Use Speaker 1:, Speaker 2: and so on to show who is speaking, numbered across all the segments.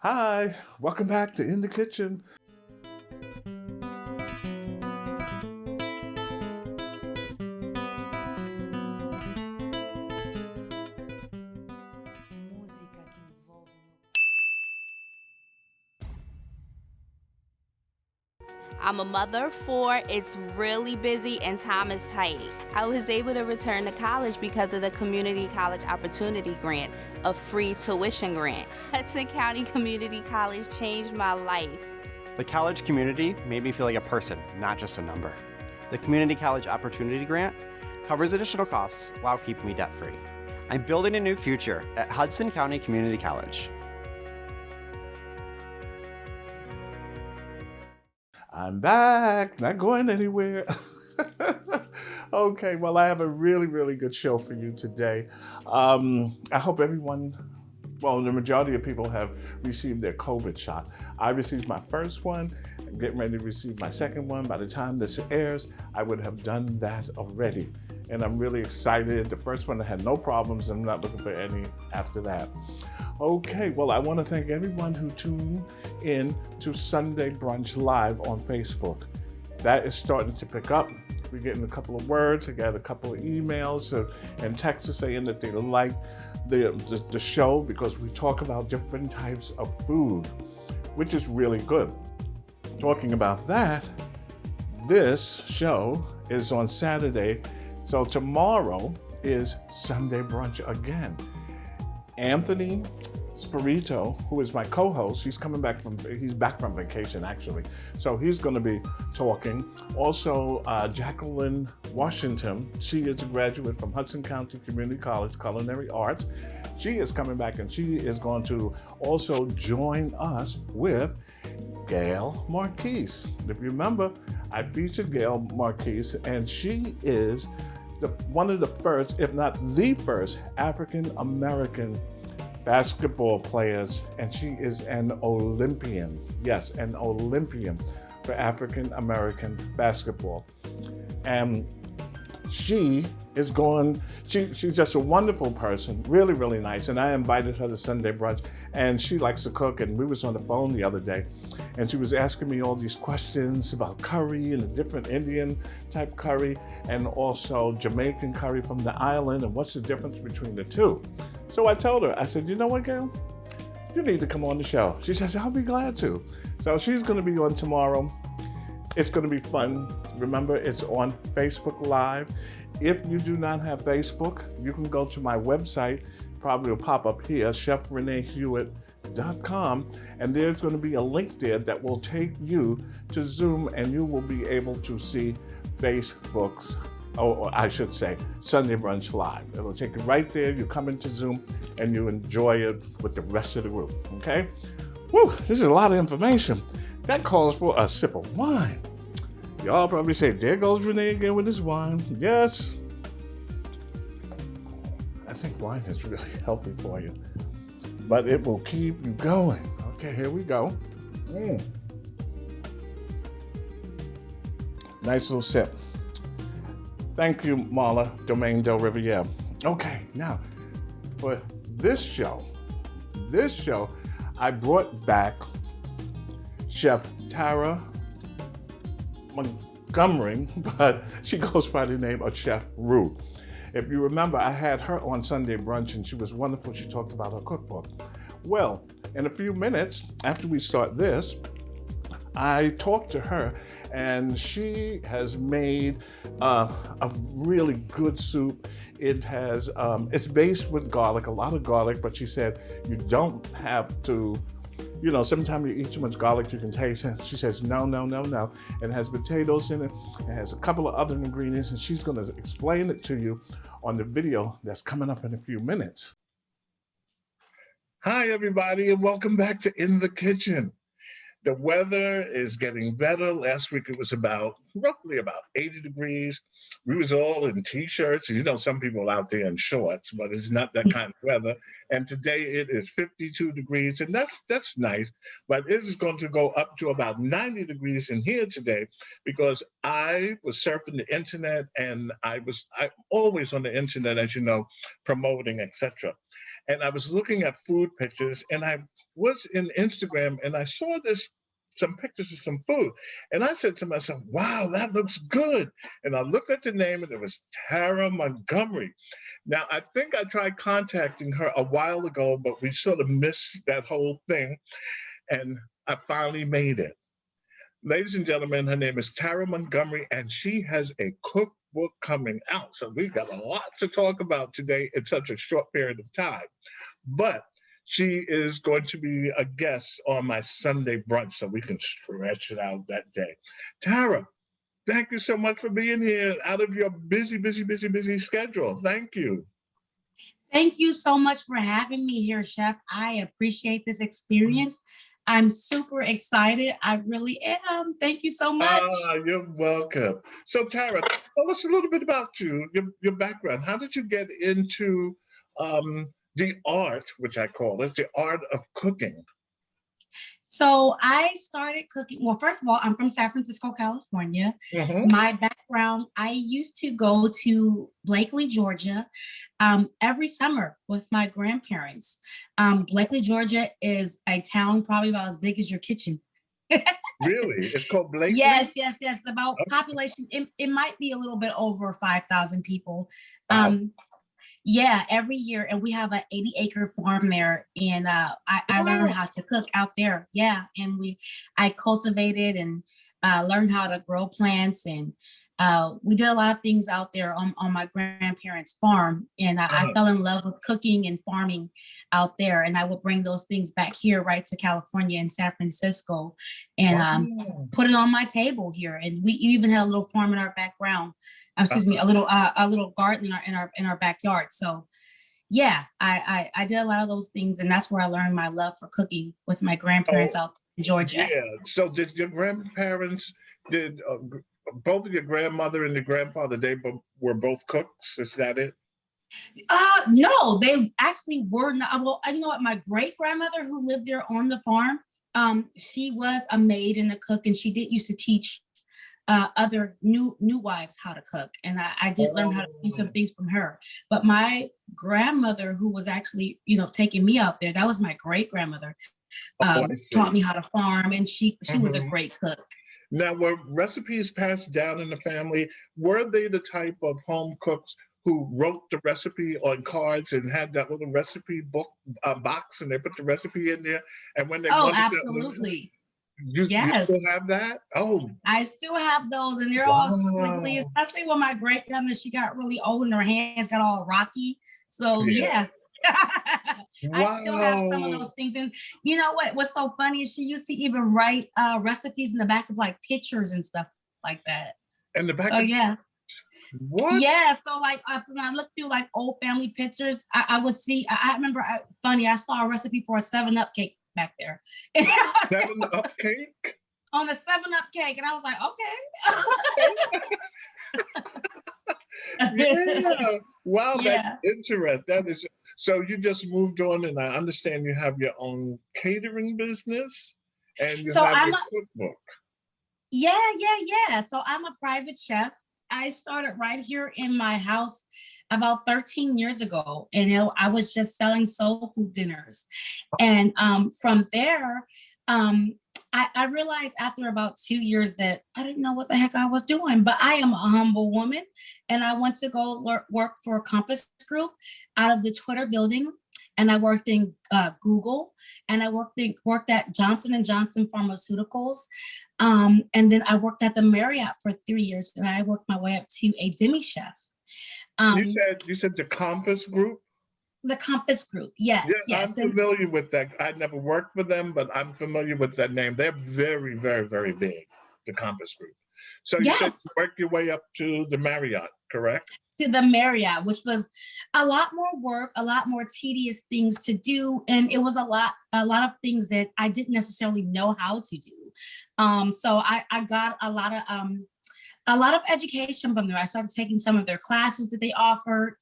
Speaker 1: Hi, welcome back to In the Kitchen.
Speaker 2: Música que envolve. I'm a mother of four. It's really busy and time is tight. I was able to return to college because of the Community College Opportunity Grant, a free tuition grant. Hudson County Community College changed my life.
Speaker 3: The college community made me feel like a person, not just a number. The Community College Opportunity Grant covers additional costs while keeping me debt-free. I'm building a new future at Hudson County Community College.
Speaker 1: I'm back, not going anywhere. Okay, well, I have a really good show for you today. I hope everyone, well, the majority of people have received their COVID shot. I received my first one. I'm getting ready to receive my second one. By the time this airs, I would have done that already. And I'm really excited. The first one I had no problems. I'm not looking for any after that. Okay, well, I want to thank everyone who tuned in to Sunday Brunch Live on Facebook. That is starting to pick up. We're getting a couple of words. I got a couple of emails and texts saying that they like the show because we talk about different types of food, which is really good. Talking about that, this show is on Saturday, so tomorrow is Sunday Brunch again. Anthony Spirito, who is my co-host, he's back from vacation actually. So he's gonna be talking. Also, Jacqueline Washington, she is a graduate from Hudson County Community College Culinary Arts. She is coming back and she is going to also join us with Gail Marquise. If you remember, I featured Gail Marquise and she is one of the first, if not the first, African American basketball players, and she is an Olympian. Yes, an Olympian for African American basketball. And she's just a wonderful person, really nice. And I invited her to Sunday Brunch, and she likes to cook. And we was on the phone the other day, and she was asking me all these questions about curry and the different Indian type curry, and also Jamaican curry from the island, and what's the difference between the two. So I told her, I said, you know what, Gail? You need to come on the show. She says, I'll be glad to. So she's going to be on tomorrow. It's going to be fun. Remember, it's on Facebook Live. If you do not have Facebook, you can go to my website, probably will pop up here, chefreneehewitt.com, and there's going to be a link there that will take you to Zoom, and you will be able to see Facebook's, or I should say, Sunday Brunch Live. It'll take you right there. You come into Zoom, and you enjoy it with the rest of the group, okay? Whew, this is a lot of information. That calls for a sip of wine. Y'all probably say, there goes Renee again with his wine. Yes. I think wine is really healthy for you, but it will keep you going. Okay, here we go. Nice little sip. Thank you, Marla, Domaine Del Riviere. Okay, now, for this show, I brought back Chef Tara Montgomery, but she goes by the name of Chef Roux. If you remember, I had her on Sunday Brunch and she was wonderful. She talked about her cookbook. Well, in a few minutes after we start this, I talked to her and she has made a really good soup. It's based with garlic, a lot of garlic, but she said you don't have to, sometimes you eat too much garlic, you can taste it. She says, no. It has potatoes in it. It has a couple of other ingredients, and she's going to explain it to you on the video that's coming up in a few minutes. Hi, everybody, and welcome back to In the Kitchen. The weather is getting better. Last week it was roughly about 80 degrees. We was all in t-shirts. Some people out there in shorts, but it's not that kind of weather. And today it is 52 degrees, and that's nice. But it is going to go up to about 90 degrees in here today because I was surfing the internet, and I'm always on the internet, as you know, promoting, etc. And I was looking at food pictures, and I was in Instagram and I saw some pictures of some food. And I said to myself, wow, that looks good. And I looked at the name and it was Tara Montgomery. Now, I think I tried contacting her a while ago, but we sort of missed that whole thing. And I finally made it. Ladies and gentlemen, her name is Tara Montgomery, and she has a cookbook coming out. So we've got a lot to talk about today in such a short period of time. But she is going to be a guest on my Sunday brunch, so we can stretch it out that day. Tara, thank you so much for being here out of your busy schedule. Thank you.
Speaker 4: Thank you so much for having me here, Chef. I appreciate this experience. I'm super excited. I really am. Thank you so much.
Speaker 1: You're welcome. So, Tara, tell us a little bit about you, your background. How did you get into the art, which I call it, the art of cooking?
Speaker 4: So I started cooking. Well, first of all, I'm from San Francisco, California. My background, I used to go to Blakely, Georgia, every summer with my grandparents. Blakely, Georgia is a town probably about as big as your kitchen.
Speaker 1: Really? It's called Blakely?
Speaker 4: Yes. About population, it might be a little bit over 5,000 people.
Speaker 1: Wow.
Speaker 4: Yeah, every year. And we have an 80-acre farm there. And I learned how to cook out there. Yeah. And I cultivated and learned how to grow plants. And we did a lot of things out there on my grandparents' farm. And I fell in love with cooking and farming out there. And I would bring those things back here, right to California and San Francisco, and put it on my table here. And we even had a little farm in our background. Excuse me, a little garden in our backyard. So yeah, I did a lot of those things, and that's where I learned my love for cooking with my grandparents out in Georgia.
Speaker 1: Yeah. So did your grandparents, both of your grandmother and your grandfather, they were both cooks? Is that it?
Speaker 4: No, they actually were not. Well, you know what? My great grandmother who lived there on the farm, she was a maid and a cook, and she did used to teach other new wives how to cook. And I did learn how to do some things from her. But my grandmother, who was actually, taking me out there, that was my great grandmother, taught me how to farm, and she was a great cook.
Speaker 1: Now, were recipes passed down in the family? Were they the type of home cooks who wrote the recipe on cards and had that little recipe book box, and they put the recipe in there? And when they
Speaker 4: absolutely.
Speaker 1: You still have that? Oh,
Speaker 4: I still have those, and they're all squiggly, especially when my great grandmother, she got really old and her hands got all rocky. So yeah. I still have some of those things. And you know what's so funny is she used to even write recipes in the back of like pictures and stuff like that.
Speaker 1: In the back?
Speaker 4: Oh yeah.
Speaker 1: What?
Speaker 4: Yeah. So like when I look through like old family pictures, I would see. I remember. I saw a recipe for a 7-Up cake back there.
Speaker 1: 7-Up cake?
Speaker 4: On a 7-Up cake, and I was like, okay.
Speaker 1: Yeah. Wow,
Speaker 4: Yeah.
Speaker 1: that's interesting. That is. So you just moved on, and I understand you have your own catering business, and you have your cookbook.
Speaker 4: Yeah. So I'm a private chef. I started right here in my house about 13 years ago, and I was just selling soul food dinners. And from there, I realized after about 2 years that I didn't know what the heck I was doing, but I am a humble woman, and I went to go work for Compass Group out of the Twitter building. And I worked in Google, and I worked at Johnson & Johnson Pharmaceuticals. And then I worked at the Marriott for 3 years, and I worked my way up to a demi chef.
Speaker 1: You said the Compass Group?
Speaker 4: The Compass Group, yes.
Speaker 1: I'm familiar with that. I never worked with them, but I'm familiar with that name. They're very, very, very big, the Compass Group. So you said you worked your way up to the Marriott, correct?
Speaker 4: To the Marriott, which was a lot more work, a lot more tedious things to do, and it was a lot of things that I didn't necessarily know how to do. So I got a lot of education from there. I started taking some of their classes that they offered.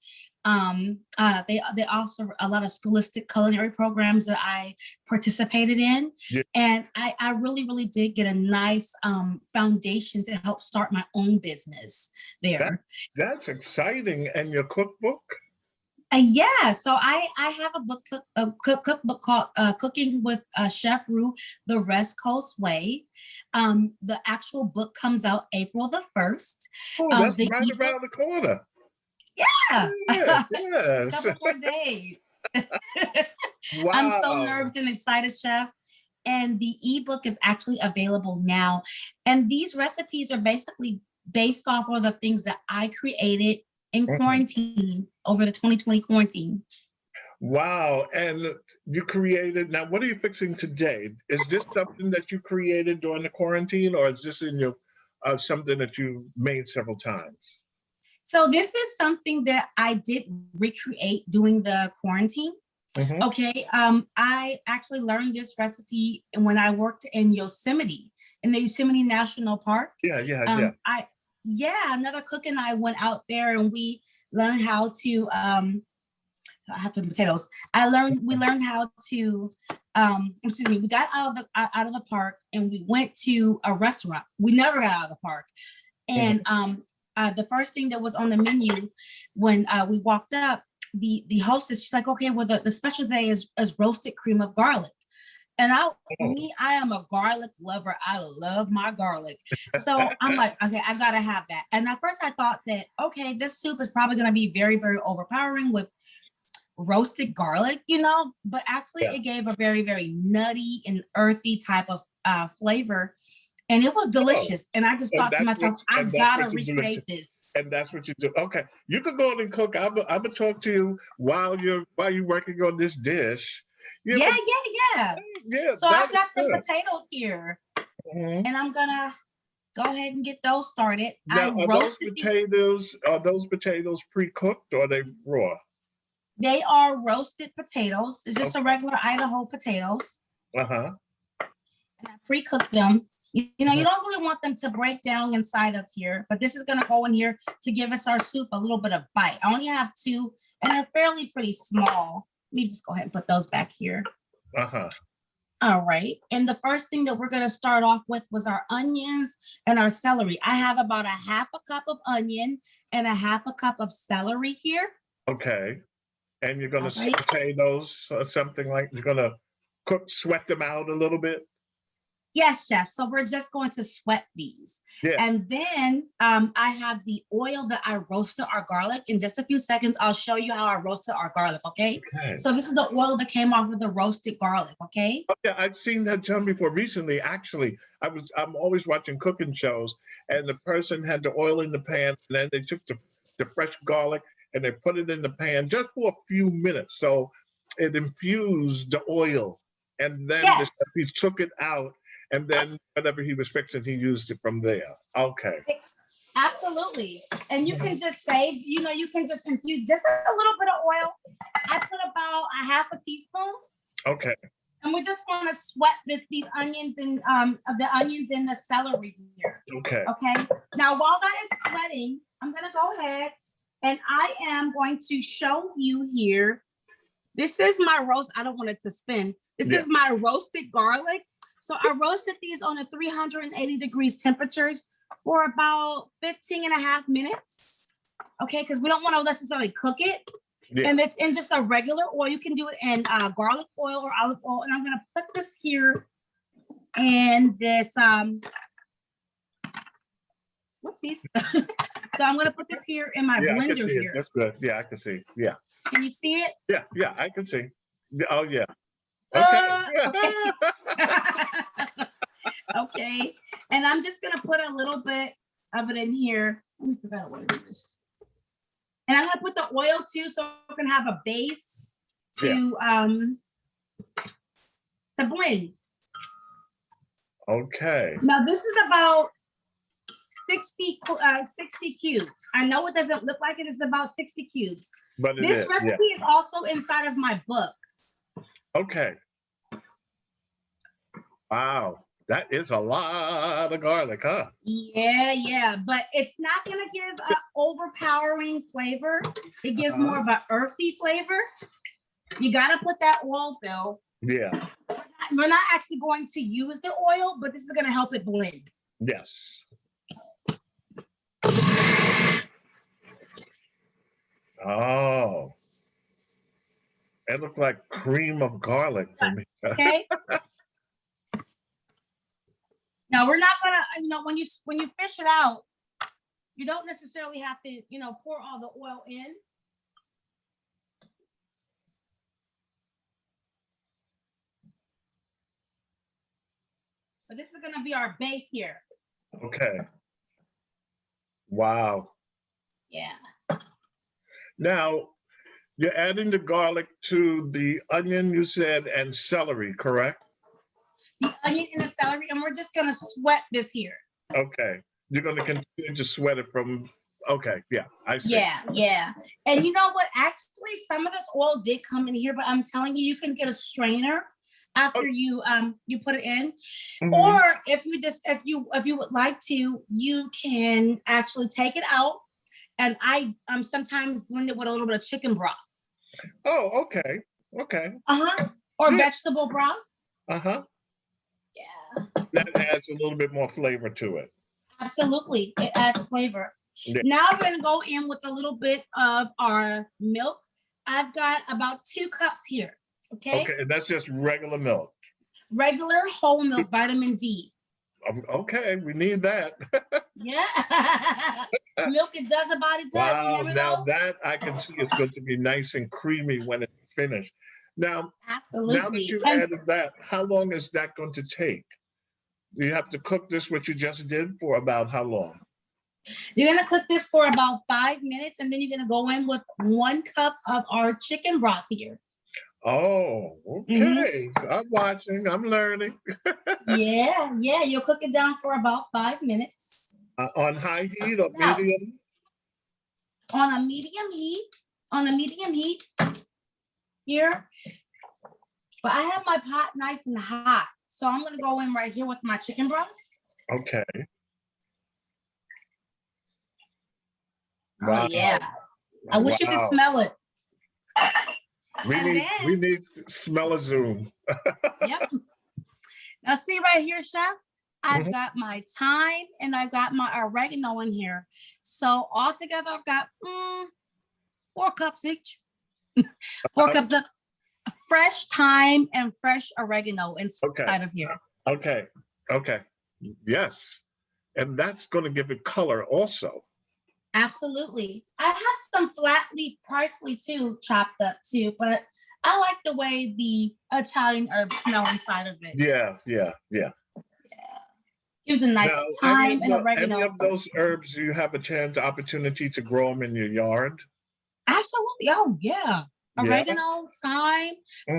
Speaker 4: They offer a lot of scholastic culinary programs that I participated in. Yeah. And I really, really did get a nice foundation to help start my own business there.
Speaker 1: That's exciting. And your cookbook?
Speaker 4: Yeah, so I have a cookbook called Cooking with Chef Roux, the West Coast Way. The actual book comes out April the 1st.
Speaker 1: Oh, that's
Speaker 4: The
Speaker 1: right
Speaker 4: ebook,
Speaker 1: around the corner.
Speaker 4: yeah,
Speaker 1: Yes,
Speaker 4: a
Speaker 1: yes.
Speaker 4: couple more days. I'm so
Speaker 1: Wow.
Speaker 4: nervous and excited, Chef. And the ebook is actually available now. And these recipes are basically based off of the things that I created in
Speaker 1: Mhm.
Speaker 4: quarantine over the 2020 quarantine.
Speaker 1: Wow. And you created, now what are you fixing today? Is this something that you created during the quarantine, or is this in your something that you made several times?
Speaker 4: So this is something that I did recreate during the quarantine.
Speaker 1: Hmm.
Speaker 4: Okay, I actually learned this recipe when I worked in Yosemite, in the Yosemite National Park.
Speaker 1: Yeah, yeah, yeah.
Speaker 4: Yeah, another cook and I went out there and we learned how to, I have some potatoes. We learned how to, excuse me, we got out of the park and we went to a restaurant. We never got out of the park. And
Speaker 1: Hmm.
Speaker 4: the first thing that was on the menu when we walked up, the hostess, she's like, okay, well, the special today is roasted cream of garlic. And
Speaker 1: Oh,
Speaker 4: I am a garlic lover. I love my garlic. So I'm like, okay, I gotta have that. And at first I thought that, okay, this soup is probably gonna be very, very overpowering with roasted garlic, but actually
Speaker 1: yeah.
Speaker 4: it gave a very, very nutty and earthy type of flavor. And it was
Speaker 1: Oh,
Speaker 4: delicious. And I just
Speaker 1: and
Speaker 4: thought to
Speaker 1: that's what
Speaker 4: myself, I
Speaker 1: and that's
Speaker 4: gotta
Speaker 1: what you do.
Speaker 4: recreate this.
Speaker 1: And that's what you do. Okay, you can go on and cook. I'm gonna talk to you while you're working on this dish. Yeah,
Speaker 4: Yeah,
Speaker 1: but
Speaker 4: yeah, yeah.
Speaker 1: yeah,
Speaker 4: So
Speaker 1: that
Speaker 4: I've
Speaker 1: is
Speaker 4: got some
Speaker 1: good.
Speaker 4: potatoes here,
Speaker 1: Mhm.
Speaker 4: and I'm gonna go ahead and get those started. I
Speaker 1: Now,
Speaker 4: roasted these.
Speaker 1: are those potatoes pre-cooked or are they raw?
Speaker 4: They are roasted potatoes. It's just a
Speaker 1: Okay.
Speaker 4: regular Idaho potatoes,
Speaker 1: Uh-huh.
Speaker 4: and I pre-cooked them. You
Speaker 1: Mhm.
Speaker 4: don't really want them to break down inside of here, but this is gonna go in here to give us our soup a little bit of bite. I only have two, and they're fairly pretty small. Let me just go ahead and put those back here.
Speaker 1: Uh-huh.
Speaker 4: All right. And the first thing that we're going to start off with was our onions and our celery. I have about a half a cup of onion and a half a cup of celery here.
Speaker 1: Okay. And you're gonna
Speaker 4: All right.
Speaker 1: saute those or something, like you're gonna sweat them out a little bit.
Speaker 4: Yes, chef. So we're just going to sweat these.
Speaker 1: Yeah.
Speaker 4: And then I have the oil that I roasted our garlic. In just a few seconds, I'll show you how I roasted our garlic, okay?
Speaker 1: Okay.
Speaker 4: So this is the oil that came off of the roasted garlic, okay?
Speaker 1: Oh, yeah, I've seen that done before. Recently, actually, I'm always watching cooking shows, and the person had the oil in the pan, and then they took the fresh garlic and they put it in the pan just for a few minutes. So it infused the oil, and then
Speaker 4: Yes.
Speaker 1: he took it out, and then whatever he was fixing, he used it from there. Okay.
Speaker 4: Absolutely. And you can just save, you can just infuse just a little bit of oil. I put about a half a teaspoon.
Speaker 1: Okay.
Speaker 4: And we just want to sweat these onions and the onions and the celery here.
Speaker 1: Okay.
Speaker 4: Okay. Now while that is sweating, I'm gonna go ahead and I am going to show you here. This is my roast. I don't want it to spin. This
Speaker 1: Yeah.
Speaker 4: is my roasted garlic. So I roasted these on a 380 degrees temperatures for about 15 and a half minutes. Okay, because we don't want to necessarily cook it.
Speaker 1: Yeah.
Speaker 4: And it's in just a regular oil. You can do it in garlic oil or olive oil. And I'm gonna put this here in this whoopsies. So I'm gonna put this here in my
Speaker 1: Yeah, I can
Speaker 4: blender
Speaker 1: see it.
Speaker 4: here.
Speaker 1: That's good. Yeah, I can see. Yeah.
Speaker 4: Can you see it?
Speaker 1: Yeah, yeah, I can see. Yeah, oh yeah. Okay.
Speaker 4: Okay. Okay. And I'm just gonna put a little bit of it in here. Let me figure out what to do this. And I'm gonna put the oil too, so we can have a base to blend.
Speaker 1: Okay.
Speaker 4: Now this is about 60 cubes. I know it doesn't look like it. It's about 60 cubes.
Speaker 1: But
Speaker 4: This
Speaker 1: is,
Speaker 4: recipe is also inside of my book.
Speaker 1: Okay. Wow. That is a lot of garlic, huh?
Speaker 4: Yeah. But it's not gonna give an overpowering flavor. It gives more of an earthy flavor. You gotta put that oil though.
Speaker 1: Yeah.
Speaker 4: We're not actually going to use the oil, but this is gonna help it blend.
Speaker 1: Yes. Oh. It looked like cream of garlic to me.
Speaker 4: Okay. Now we're not gonna, when you fish it out, you don't necessarily have to, pour all the oil in. But this is gonna be our base here.
Speaker 1: Okay. Wow.
Speaker 4: Yeah.
Speaker 1: Now, you're adding the garlic to the onion, you said, and celery, correct?
Speaker 4: The onion and the celery, and we're just gonna sweat this here.
Speaker 1: Okay. You're going to continue to sweat it from, okay, yeah, I see.
Speaker 4: Yeah. And you know what? Actually, some of this oil did come in here, but I'm telling you, you can get a strainer after you put it in.
Speaker 1: Mhm.
Speaker 4: Or if you would like to, you can actually take it out. And I sometimes blend it with a little bit of chicken broth.
Speaker 1: Oh, okay.
Speaker 4: Or vegetable broth.
Speaker 1: Yeah. That adds a little bit more flavor to it.
Speaker 4: Absolutely. It adds flavor.
Speaker 1: Yeah.
Speaker 4: Now we're gonna go in with a little bit of our milk. I've got about 2 cups here. Okay,
Speaker 1: and that's just regular milk.
Speaker 4: Regular whole milk, vitamin D.
Speaker 1: Okay, we need that.
Speaker 4: Yeah. Milk, it does a body good.
Speaker 1: Wow, now that I can see it's going to be nice and creamy when it's finished. Now,
Speaker 4: absolutely.
Speaker 1: Now that you added that, how long is that going to take? You have to cook this, what you just did, for about how long?
Speaker 4: You're gonna cook this for about 5 minutes, and then you're gonna go in with 1 cup of our chicken broth here.
Speaker 1: Oh, okay. I'm watching, I'm learning.
Speaker 4: Yeah, you'll cook it down for about 5 minutes.
Speaker 1: On high heat or medium?
Speaker 4: On a medium heat here. But I have my pot nice and hot, so I'm gonna go in right here with my chicken broth.
Speaker 1: Okay.
Speaker 4: Wow. Oh yeah. I wish you could smell it.
Speaker 1: We need smell a zoom.
Speaker 4: Yep. Now see right here, Chef, I've got my thyme and I've got my oregano in here. So altogether I've got 4 cups each. 4 cups of fresh thyme and fresh oregano inside of here.
Speaker 1: Okay. Yes. And that's going to give it color also.
Speaker 4: Absolutely. I have some flat leaf parsley too, chopped up too, but I like the way the Italian herbs smell inside of it.
Speaker 1: Yeah.
Speaker 4: Gives a nice thyme and oregano.
Speaker 1: Any of those herbs, do you have a chance, opportunity to grow them in your yard?
Speaker 4: Absolutely. Oh, yeah. Oregano, thyme,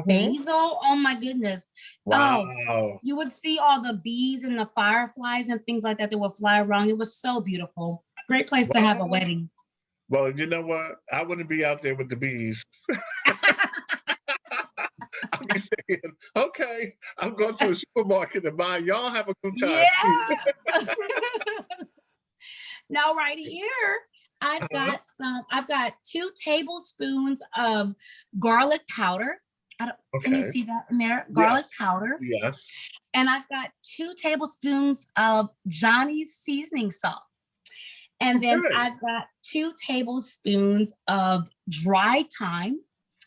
Speaker 4: basil. Oh my goodness.
Speaker 1: Wow.
Speaker 4: Oh, you would see all the bees and the fireflies and things like that that would fly around. It was so beautiful. Great place to have a wedding.
Speaker 1: Well, you know what? I wouldn't be out there with the bees. I'd be saying, okay, I'm going to the supermarket to buy. Y'all have a good time.
Speaker 4: Yeah. Now right here, I've got 2 tablespoons of garlic powder. Can you see that in there? Garlic powder.
Speaker 1: Yes.
Speaker 4: And I've got 2 tablespoons of Johnny's seasoning salt. And then I've got 2 tablespoons of dry thyme.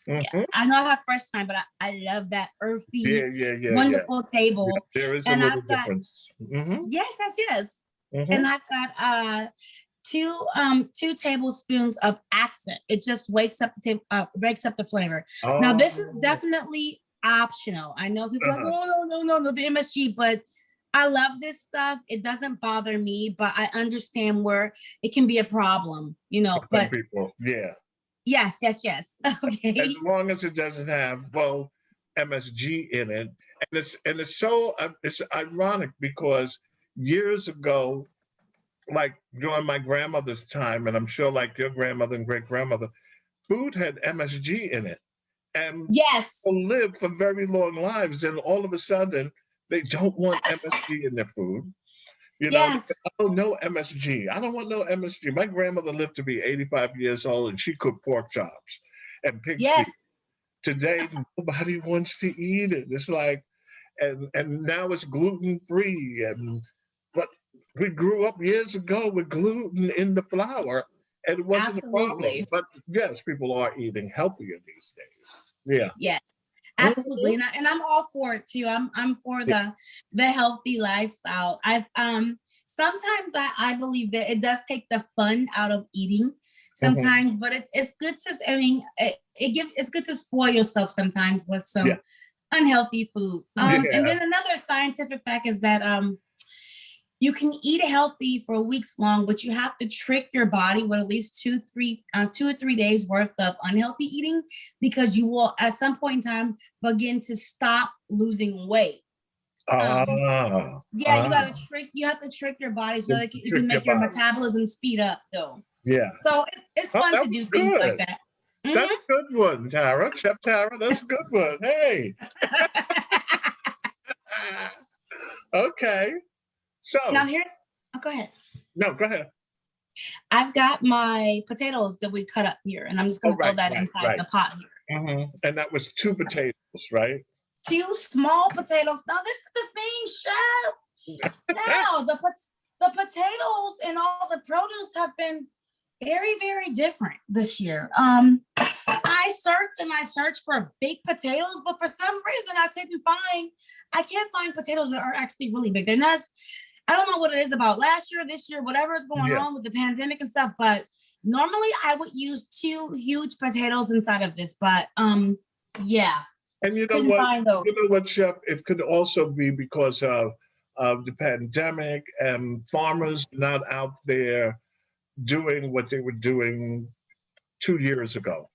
Speaker 4: Yeah, I know I have fresh thyme, but I love that earthy, wonderful table.
Speaker 1: Yeah, there is a little difference.
Speaker 4: Yes. And I've got 2 tablespoons of accent. It just wakes up the flavor. Now this is definitely optional. I know people are like, oh no, the MSG, but I love this stuff. It doesn't bother me, but I understand where it can be a problem,
Speaker 1: Some people, yeah.
Speaker 4: Yes. Okay.
Speaker 1: As long as it doesn't have MSG in it, and it's so it's ironic because years ago, like during my grandmother's time, and I'm sure like your grandmother and great grandmother, food had MSG in it, and people lived for very long lives, and all of a sudden they don't want MSG in their food. Oh, no MSG. I don't want no MSG. My grandmother lived to be 85 years old and she cooked pork chops and pig feet. Today, nobody wants to eat it. It's like, and now it's gluten-free. But we grew up years ago with gluten in the flour and it wasn't a problem. But yes, people are eating healthier these days. Yeah.
Speaker 4: Yes, absolutely.
Speaker 1: Mhm.
Speaker 4: And I'm all for it too. I'm for
Speaker 1: Yeah.
Speaker 4: the healthy lifestyle. I've sometimes I believe that it does take the fun out of eating
Speaker 1: Mhm.
Speaker 4: sometimes, but it's good to, I mean, it's good to spoil yourself sometimes with
Speaker 1: Yeah.
Speaker 4: some unhealthy food. And
Speaker 1: Yeah.
Speaker 4: then another scientific fact is that you can eat healthy for weeks long, but you have to trick your body with at least 2 or 3 days worth of unhealthy eating, because you will at some point in time begin to stop losing weight. Um,
Speaker 1: Ah.
Speaker 4: yeah,
Speaker 1: Ah.
Speaker 4: you have to trick your body so
Speaker 1: To
Speaker 4: that you
Speaker 1: trick
Speaker 4: can
Speaker 1: your
Speaker 4: make your
Speaker 1: body.
Speaker 4: metabolism speed up though.
Speaker 1: Yeah.
Speaker 4: So it's
Speaker 1: Oh,
Speaker 4: fun
Speaker 1: that
Speaker 4: to
Speaker 1: was
Speaker 4: do things like
Speaker 1: good.
Speaker 4: that.
Speaker 1: That's
Speaker 4: Mhm.
Speaker 1: a good one, Tara. Chef Tara, that's a good one. Hey. Okay.
Speaker 4: Now
Speaker 1: So,
Speaker 4: here's, oh, go ahead.
Speaker 1: no, go ahead.
Speaker 4: I've got my potatoes that we cut up here, and I'm just
Speaker 1: Oh,
Speaker 4: gonna throw
Speaker 1: right,
Speaker 4: that
Speaker 1: right,
Speaker 4: inside
Speaker 1: right.
Speaker 4: the pot here.
Speaker 1: And that was two potatoes, right?
Speaker 4: Two small potatoes. Now this is the thing, chef. Now the potatoes and all the produce have been very, very different this year. I searched for big potatoes, but for some reason I can't find potatoes that are actually really big. They're not. I don't know what it is about last year, this year, whatever is going
Speaker 1: Yeah.
Speaker 4: on with the pandemic and stuff. But normally I would use two huge potatoes inside of this. But yeah,
Speaker 1: And you know
Speaker 4: couldn't
Speaker 1: what?
Speaker 4: find
Speaker 1: You
Speaker 4: those.
Speaker 1: know what, Chef? It could also be because of the pandemic and farmers not out there doing what they were doing 2 years ago.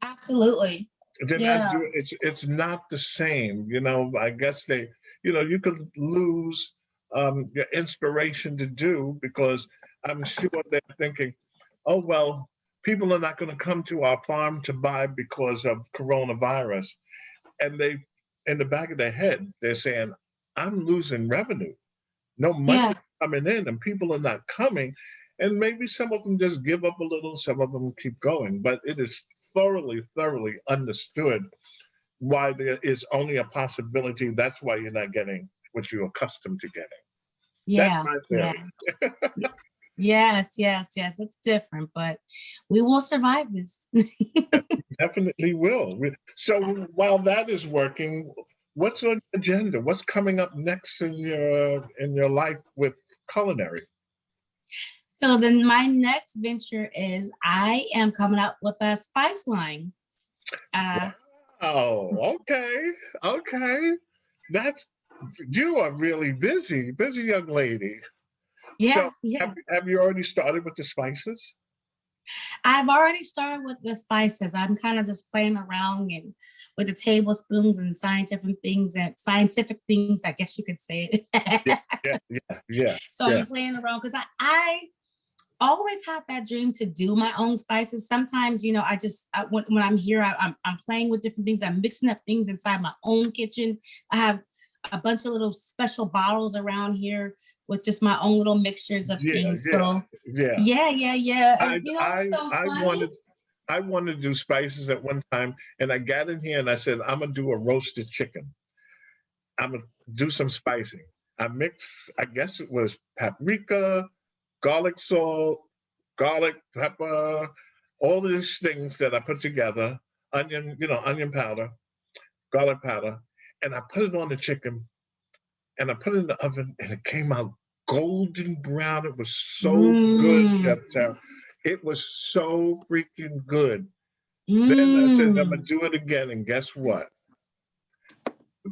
Speaker 4: Absolutely.
Speaker 1: They're not
Speaker 4: Yeah.
Speaker 1: doing it's not the same. I guess you could lose your inspiration to do because I'm sure they're thinking, oh well, people are not going to come to our farm to buy because of coronavirus. And they in the back of their head, they're saying, I'm losing revenue. No money
Speaker 4: Yeah.
Speaker 1: is coming in and people are not coming. And maybe some of them just give up a little, some of them keep going. But it is thoroughly, thoroughly understood why there is only a possibility. That's why you're not getting what you're accustomed to getting. That's
Speaker 4: Yeah.
Speaker 1: my
Speaker 4: Yeah.
Speaker 1: theory.
Speaker 4: Yes, yes, yes. It's different, but we will survive this.
Speaker 1: Definitely will. So while that is working, what's on the agenda? What's coming up next in your life with culinary?
Speaker 4: So then my next venture is I am coming out with a spice line. Uh
Speaker 1: Wow. Okay. Okay. That's you are really busy young lady. So
Speaker 4: yeah, yeah.
Speaker 1: have you already started with the spices?
Speaker 4: I've already started with the spices. I'm kind of just playing around and with the tablespoons and scientific things, I guess you could say
Speaker 1: Yeah,
Speaker 4: it.
Speaker 1: yeah, yeah, yeah,
Speaker 4: So
Speaker 1: yeah,
Speaker 4: I'm playing around because I always had that dream to do my own spices. Sometimes, when I'm here, I'm playing with different things. I'm mixing up things inside my own kitchen. I have a bunch of little special bottles around here with just my own little mixtures of
Speaker 1: yeah,
Speaker 4: things.
Speaker 1: yeah,
Speaker 4: So
Speaker 1: yeah.
Speaker 4: yeah, yeah, yeah. And
Speaker 1: I
Speaker 4: what's
Speaker 1: I
Speaker 4: so
Speaker 1: I
Speaker 4: funny?
Speaker 1: wanted to do spices at one time, and I got in here and I said I'm gonna do a roasted chicken. I'm gonna do some spicing. I mixed, I guess it was paprika, garlic salt, garlic pepper, all these things that I put together, onion powder, garlic powder, and I put it on the chicken and I put it in the oven and it came out golden brown. It was so good,
Speaker 4: Mm,
Speaker 1: Chef Tara. It was so freaking good. Then I said, I'm gonna
Speaker 4: mm.
Speaker 1: do it again, and guess what?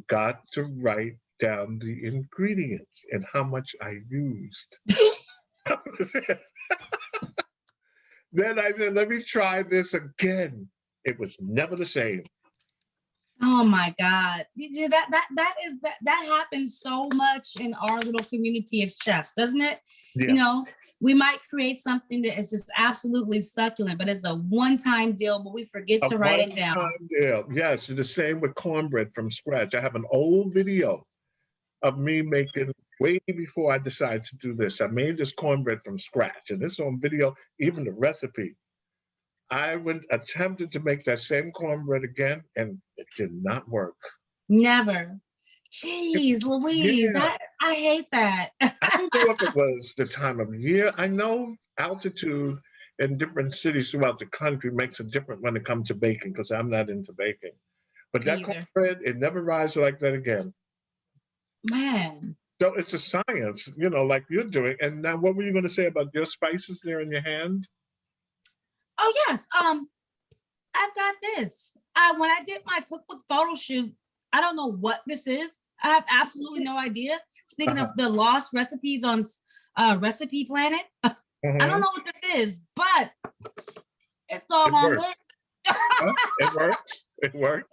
Speaker 1: Got to write down the ingredients and how much I used. Then I said, let me try this again. It was never the same.
Speaker 4: Oh my God. That happens so much in our little community of chefs, doesn't it? You
Speaker 1: Yeah.
Speaker 4: know, we might create something that is just absolutely succulent, but it's a one-time deal, but we forget
Speaker 1: A
Speaker 4: to write
Speaker 1: one
Speaker 4: it down.
Speaker 1: time deal. Yes, the same with cornbread from scratch. I have an old video of me making way before I decided to do this. I made this cornbread from scratch, and this is on video, even the recipe. I went attempted to make that same cornbread again, and it did not work.
Speaker 4: Never.
Speaker 1: It,
Speaker 4: Jeez, Louise,
Speaker 1: yeah,
Speaker 4: I hate that.
Speaker 1: I don't know if it was the time of year. I know altitude in different cities throughout the country makes a difference when it comes to baking because I'm not into baking. But
Speaker 4: Me
Speaker 1: that
Speaker 4: either.
Speaker 1: cornbread, it never rises like that again.
Speaker 4: Man.
Speaker 1: So it's a science, like you're doing. And now, what were you going to say about your spices there in your hand?
Speaker 4: Oh yes. I've got this. When I did my cookbook photo shoot, I don't know what this is. I have absolutely no idea. Speaking
Speaker 1: Uh-huh.
Speaker 4: of the lost recipes on Recipe Planet, I don't know what this is, but it's
Speaker 1: It
Speaker 4: doggone
Speaker 1: works.
Speaker 4: good.
Speaker 1: Huh? It works. It works.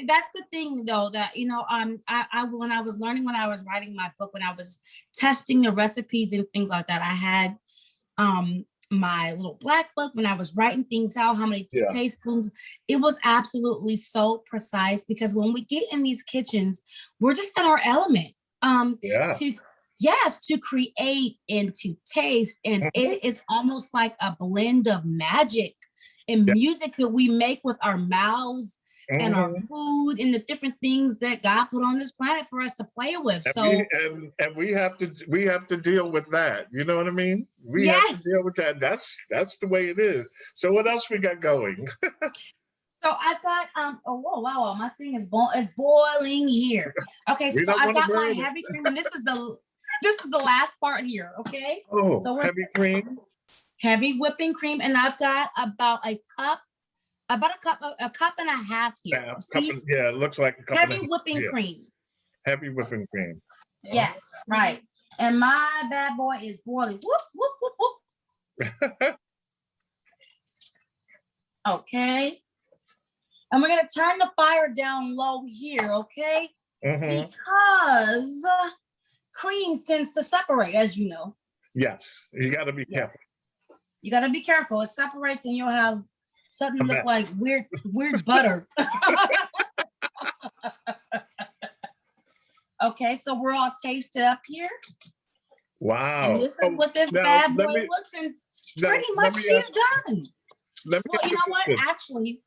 Speaker 4: That's the thing though, that I when I was learning, when I was writing my book, when I was testing the recipes and things like that, I had my little black book when I was writing things out, how many
Speaker 1: Yeah.
Speaker 4: tablespoons. It was absolutely so precise, because when we get in these kitchens, we're just in our element.
Speaker 1: Yeah.
Speaker 4: To create and to taste, and it is almost like a blend of magic and music that we make with our mouths and our food and the different things that God put on this planet for us to play with.
Speaker 1: And we have to deal with that. You know what I mean? We have to
Speaker 4: Yes.
Speaker 1: deal with that. That's the way it is. So what else we got going?
Speaker 4: So I've got oh whoa, wow, my thing is boiling here. Okay,
Speaker 1: We
Speaker 4: so
Speaker 1: don't
Speaker 4: I've
Speaker 1: want to
Speaker 4: got my
Speaker 1: burn it.
Speaker 4: heavy cream, and this is the last part here. Okay.
Speaker 1: Oh,
Speaker 4: So
Speaker 1: heavy cream.
Speaker 4: heavy whipping cream, and I've got about a cup and a half here.
Speaker 1: Yeah,
Speaker 4: See,
Speaker 1: it looks like a cup and a
Speaker 4: heavy
Speaker 1: half.
Speaker 4: whipping
Speaker 1: Yeah,
Speaker 4: cream.
Speaker 1: heavy whipping cream.
Speaker 4: Yes, right. And my bad boy is boiling. Whoop, whoop, whoop, whoop. Okay. And we're gonna turn the fire down low here, okay? Because cream tends to separate, as you know.
Speaker 1: Yes, you got to be careful.
Speaker 4: You got to be careful. It separates, and you'll have something look like weird butter. Okay, so we're all tasted up here.
Speaker 1: Wow.
Speaker 4: And this is what this bad boy looks, and pretty much she's done. Well, you know what? Actually,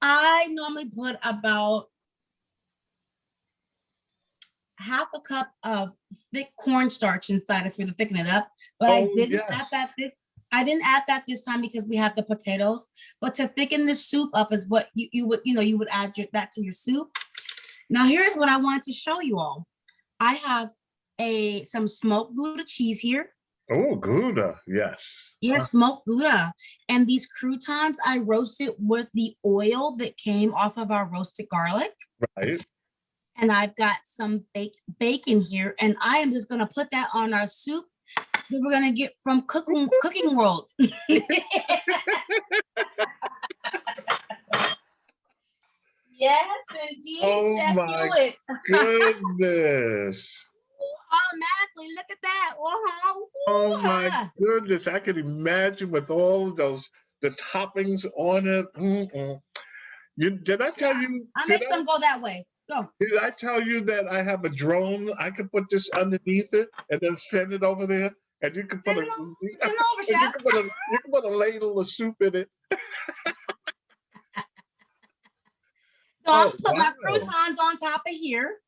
Speaker 4: I normally put about half a cup of thick cornstarch inside it for to thicken it up, but I didn't add that this time because we have the potatoes. But to thicken the soup up is what you would add that to your soup. Now here's what I wanted to show you all. I have some smoked Gouda cheese here.
Speaker 1: Oh, Gouda, yes.
Speaker 4: Yes, smoked Gouda. And these croutons I roasted with the oil that came off of our roasted garlic.
Speaker 1: Right.
Speaker 4: And I've got some baked bacon here, and I am just gonna put that on our soup that we're gonna get from Cooking World. Yes, indeed.
Speaker 1: Oh
Speaker 4: Chef
Speaker 1: my
Speaker 4: Hewitt.
Speaker 1: goodness.
Speaker 4: Automatically, look at that.
Speaker 1: Oh my goodness. I can imagine with all the toppings on it. Did I tell you?
Speaker 4: I make some go that way. Go.
Speaker 1: Did I tell you that I have a drone? I can put this underneath it and then send it over there. And you can put you can put a ladle of soup in it.
Speaker 4: So I'm gonna put my croutons on top of here,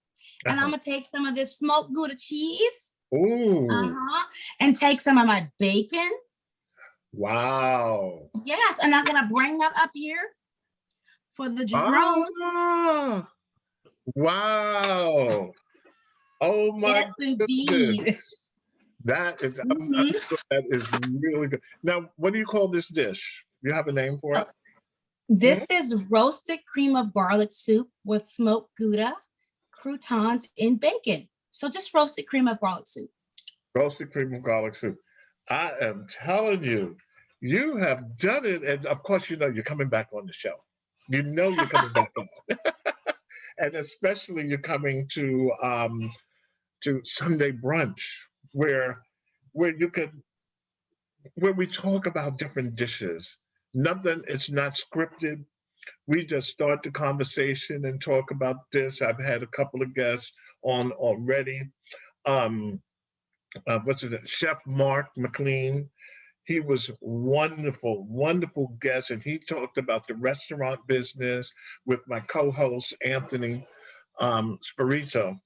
Speaker 4: and I'm gonna take some of this smoked Gouda cheese.
Speaker 1: Ooh.
Speaker 4: And take some of my bacon.
Speaker 1: Wow.
Speaker 4: Yes, and I'm gonna bring that up here for the drone.
Speaker 1: Wow. Oh my
Speaker 4: yes, indeed.
Speaker 1: goodness. That is really good. Now, what do you call this dish? You have a name for it?
Speaker 4: This is roasted cream of garlic soup with smoked Gouda, croutons, and bacon. So just roasted cream of garlic soup.
Speaker 1: Roasted cream of garlic soup. I am telling you, you have done it. And of course, you're coming back on the show. You're coming back on. And especially you're coming to Sunday brunch, where we talk about different dishes. It's not scripted. We just start the conversation and talk about this. I've had a couple of guests on already. Chef Mark McLean. He was wonderful, wonderful guest, and he talked about the restaurant business with my co-host Anthony Spirito,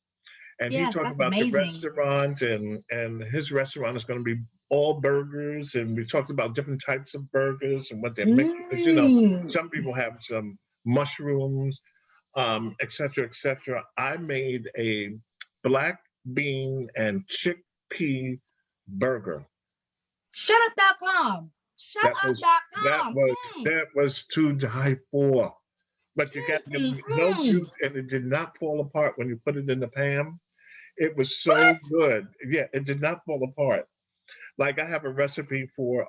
Speaker 1: and he talked about the restaurant, and his restaurant is going to be all burgers, and we talked about different types of burgers and what they're making. Because some people have some mushrooms, et cetera, et cetera. I made a black bean and chickpea burger.
Speaker 4: Shutup.com.
Speaker 1: That was that
Speaker 4: Shutup.com.
Speaker 1: was that was to die for. But you got no
Speaker 4: Mm-mm.
Speaker 1: juice, and it did not fall apart when you put it in the pan. It was so
Speaker 4: What?
Speaker 1: good. Yeah, it did not fall apart. Like I have a recipe for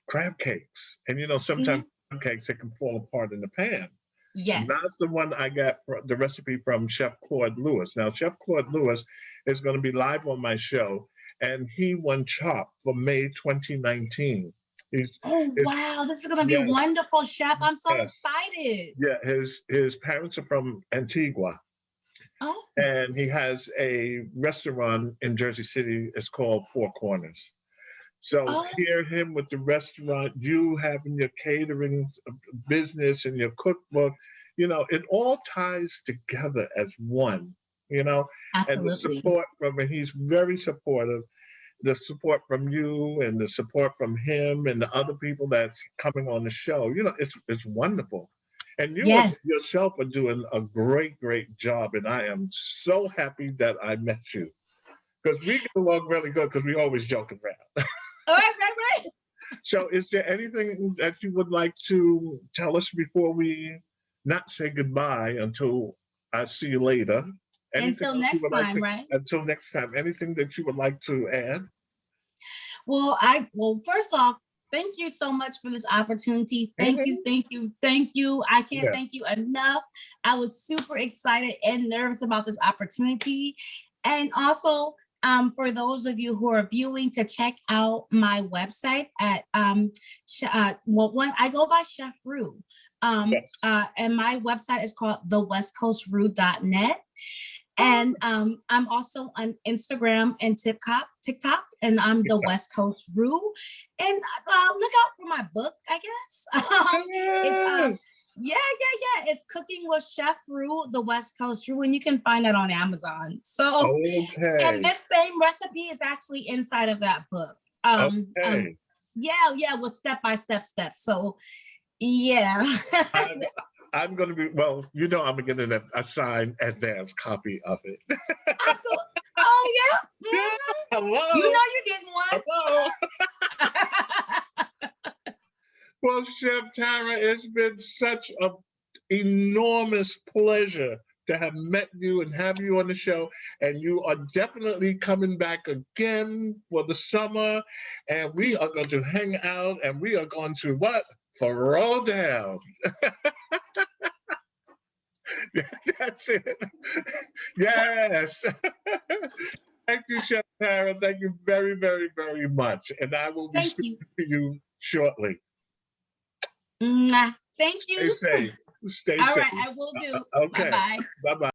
Speaker 1: crab cakes, and sometimes
Speaker 4: Mhm.
Speaker 1: crab cakes it can fall apart in the pan. Not
Speaker 4: Yes.
Speaker 1: the one I got the recipe from Chef Claude Lewis. Now, Chef Claude Lewis is going to be live on my show, and he won Chop for May 2019. He's,
Speaker 4: Oh,
Speaker 1: his,
Speaker 4: wow. This is going to be
Speaker 1: yes,
Speaker 4: wonderful, Chef. I'm so
Speaker 1: yes,
Speaker 4: excited.
Speaker 1: yeah. His parents are from Antigua,
Speaker 4: Oh,
Speaker 1: and he has a restaurant in Jersey City. It's called Four Corners. So
Speaker 4: oh,
Speaker 1: hear him with the restaurant, you having your catering business and your cookbook, it all ties together as one, you know, and the
Speaker 4: absolutely.
Speaker 1: support from, and he's very supportive, the support from you and the support from him and the other people that's coming on the show, it's wonderful. And you
Speaker 4: Yes.
Speaker 1: yourself are doing a great, great job. And I am so happy that I met you because we get along really good because we always joke around.
Speaker 4: All right.
Speaker 1: So, is there anything that you would like to tell us before we not say goodbye until I see you later? Anything
Speaker 4: Until
Speaker 1: else you
Speaker 4: next
Speaker 1: would like
Speaker 4: time,
Speaker 1: to,
Speaker 4: right?
Speaker 1: until next time, anything that you would like to add?
Speaker 4: Well, first off, thank you so much for this opportunity. Thank you,
Speaker 1: Hmm.
Speaker 4: thank you, thank you. I can't
Speaker 1: Yeah.
Speaker 4: thank you enough. I was super excited and nervous about this opportunity. And also, for those of you who are viewing, to check out my website at one I go by Chef Roux.
Speaker 1: Yes.
Speaker 4: And my website is called thewestcoastroux.net.
Speaker 1: Oh,
Speaker 4: And I'm also on Instagram and TikTok, and I'm the
Speaker 1: TikTok.
Speaker 4: West Coast Rue. And look out for my book, I guess. It's
Speaker 1: Yes.
Speaker 4: It's Cooking with Chef Rue, the West Coast Rue, and you can find that on Amazon. So, and
Speaker 1: Okay.
Speaker 4: this same recipe is actually inside of that book.
Speaker 1: Okay.
Speaker 4: With step-by-step steps. So, yeah.
Speaker 1: I'm, I'm going to be, well, I'm going to get a signed advance copy of it.
Speaker 4: Absolutely. Oh, yeah.
Speaker 1: Yeah.
Speaker 4: You
Speaker 1: Hello.
Speaker 4: know you getting one.
Speaker 1: Hello. Well, Chef Tara, it's been such an enormous pleasure to have met you and have you on the show. And you are definitely coming back again for the summer. And we are going to hang out and we are going to what? Throw down. That's it. Yes. Thank you, Chef Tara. Thank you very, very, very much. And I will be
Speaker 4: Thank
Speaker 1: speaking
Speaker 4: you.
Speaker 1: to you shortly.
Speaker 4: Mwah. Thank
Speaker 1: Stay
Speaker 4: you.
Speaker 1: safe. Stay
Speaker 4: All
Speaker 1: safe.
Speaker 4: right, I will do.
Speaker 1: Okay.
Speaker 4: Bye-bye.
Speaker 1: Bye-bye.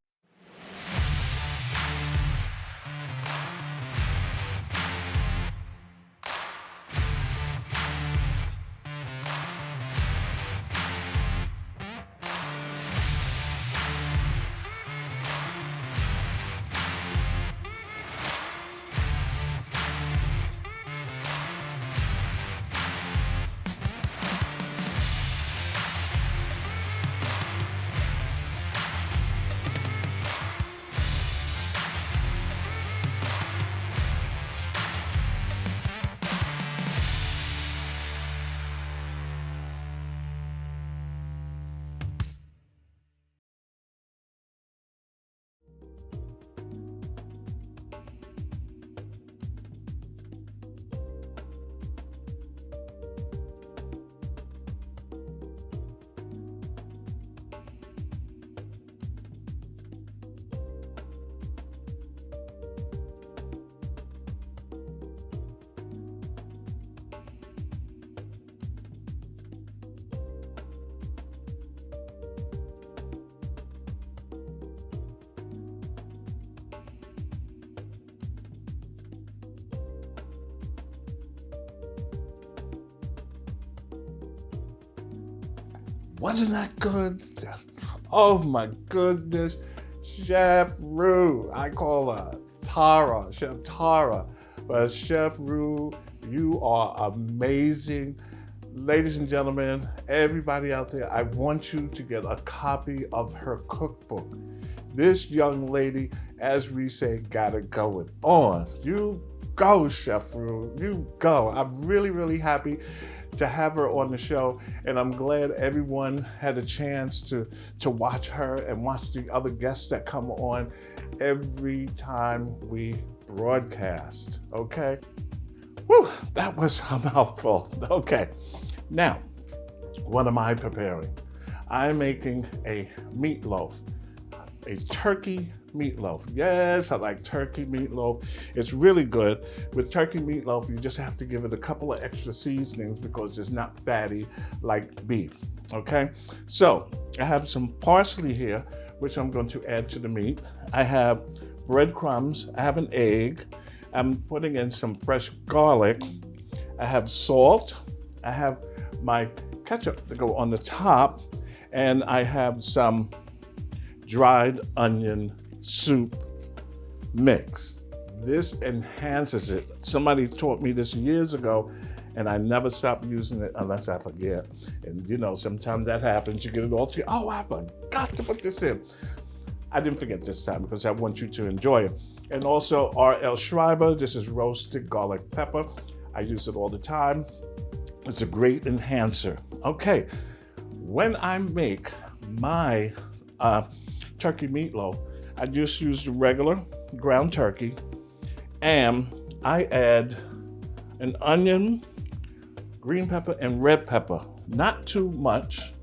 Speaker 1: Wasn't that good? Oh my goodness. Chef Roux. I call her Tara, Chef Tara. But Chef Roux, you are amazing. ladies and gentlemen, everybody out there, I want you to get a copy of her cookbook. This young lady, as we say, got it going on. You go, Chef Roux, you go. I'm really, really happy to have her on the show, and I'm glad everyone had a chance to watch her and watch the other guests that come on every time we broadcast, okay? Whew, that was a mouthful. Okay, now, what am I preparing? I'm making a meatloaf, a turkey meatloaf. Yes, I like turkey meatloaf. It's really good. With turkey meatloaf, you just have to give it a couple of extra seasonings because it's not fatty like beef, okay? So I have some parsley here, which I'm going to add to the meat. I have breadcrumbs. I have an egg. I'm putting in some fresh garlic. I have salt. I have my ketchup to go on the top, and I have some dried onion soup mix. This enhances it. Somebody taught me this years ago, and I never stop using it unless I forget. And you know, sometimes that happens. You get it all to you. Oh, I forgot to put this in. I didn't forget this time because I want you to enjoy it. And also R.L. Schreiber, this is roasted garlic pepper. I use it all the time. It's a great enhancer. Okay, when I make my turkey meatloaf, I just use the regular ground turkey, and I add an onion, green pepper, and red pepper. Not too much.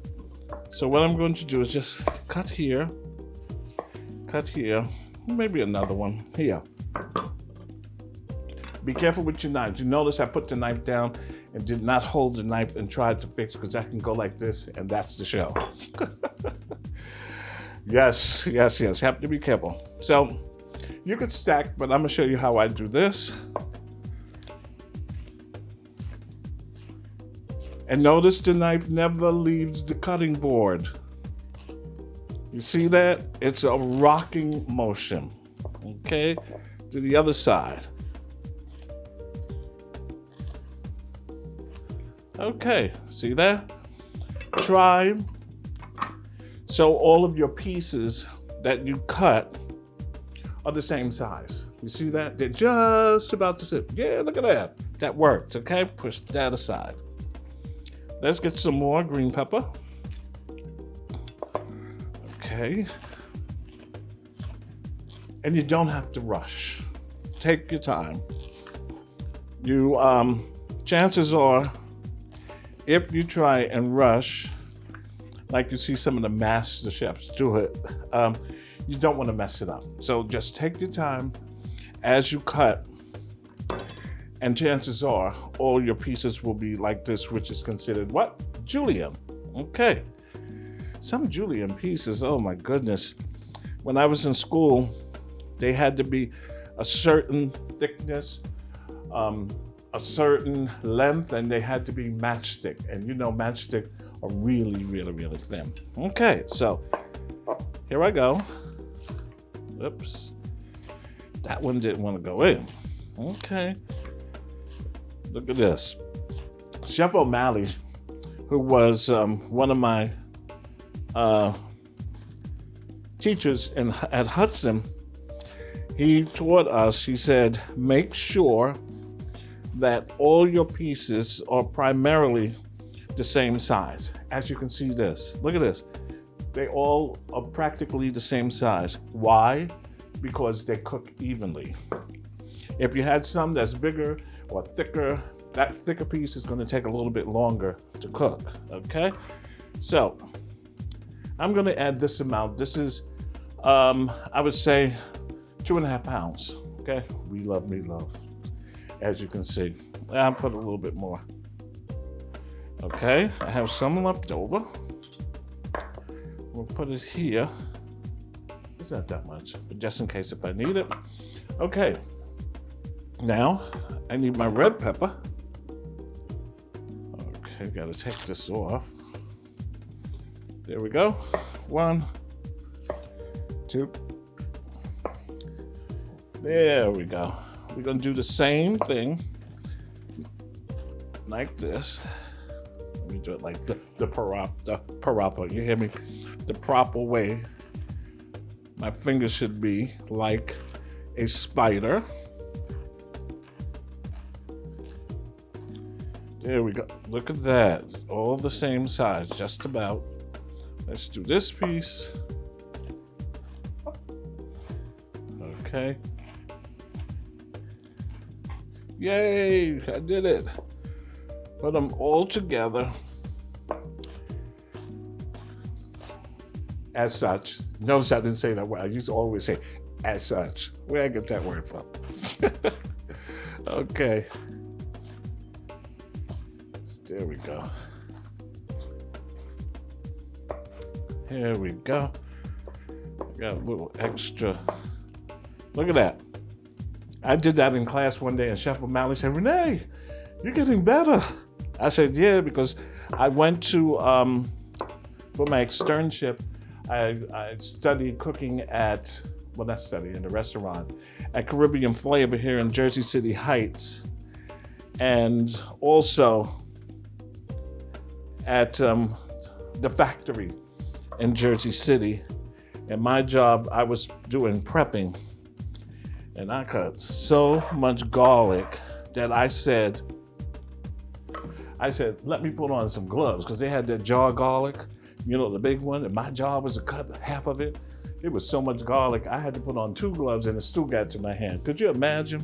Speaker 1: So what I'm going to do is just cut here, maybe another one here. Be careful with your knives. You notice I put the knife down and did not hold the knife and tried to fix, because I can go like this, and that's the show. Yes. Have to be careful. So you could stack, but I'm gonna show you how I do this. And notice the knife never leaves the cutting board. You see that? It's a rocking motion. Okay, to the other side. Okay, see that? Try. So all of your pieces that you cut are the same size. You see that? They're just about the same. Yeah, look at that. That worked, okay? Push that aside. Let's get some more green pepper. Okay. And you don't have to rush. Take your time. You, chances are, if you try and rush, like you see some of the master chefs do it, you don't want to mess it up. So just take your time as you cut, and chances are all your pieces will be like this, which is considered what? Julienne. Okay. Some Julienne pieces, oh my goodness. When I was in school, they had to be a certain thickness, a certain length, and they had to be matchstick. And you know, matchstick are really, really, really thin. Okay, so here I go. Oops. That one didn't want to go in. Okay. Look at this. Chef O'Malley, who was one of my teachers at Hudson, he taught us, he said, make sure that all your pieces are primarily the same size. As you can see this, look at this. They all are practically the same size. Why? Because they cook evenly. If you had some that's bigger or thicker, that thicker piece is going to take a little bit longer to cook, okay? So I'm going to add this amount. This is, I would say, 2.5 pounds, okay? We love meatloaf, as you can see. I'll put a little bit more. Okay, I have some left over. We'll put it here. It's not that much, but just in case if I need it. Okay, now I need my red pepper. Okay, gotta take this off. There we go. 1, 2. There we go. We're gonna do the same thing like this. Let me do it like the proper, you hear me? The proper way. My fingers should be like a spider. There we go. Look at that. All the same size, just about. Let's do this piece. Okay. Yay, I did it. Put them all together. As such. Notice I didn't say that word. I used to always say as such. Where I get that word from? Okay. There we go. Here we go. Got a little extra. Look at that. I did that in class one day, and Chef O'Malley said, "Renee, you're getting better." I said, "Yeah," because I went to, for my externship, I studied cooking at, well, not study, in the restaurant, at Caribbean Flavor here in Jersey City Heights, and also at the factory in Jersey City. And my job, I was doing prepping, and I cut so much garlic that I said, let me put on some gloves, because they had that jar garlic, you know, the big one, and my job was to cut half of it. It was so much garlic, I had to put on 2 gloves, and it still got to my hand. Could you imagine?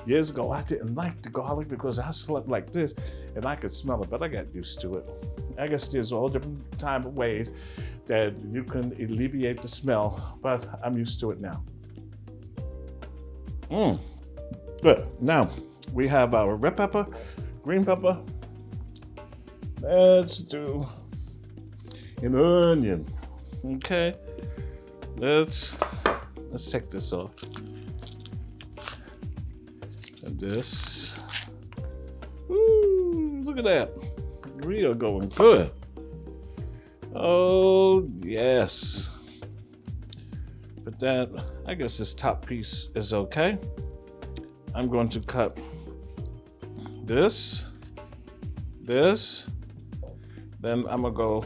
Speaker 1: Years ago, I didn't like the garlic because I slept like this, and I could smell it, but I got used to it. I guess there's all different type of ways that you can alleviate the smell, but I'm used to it now. Good. Now, we have our red pepper, green pepper. Let's do an onion. Okay. Let's take this off. And this. Ooh, look at that. We are going good. Oh, yes. But that, I guess this top piece is okay. I'm going to cut this, then I'm gonna go,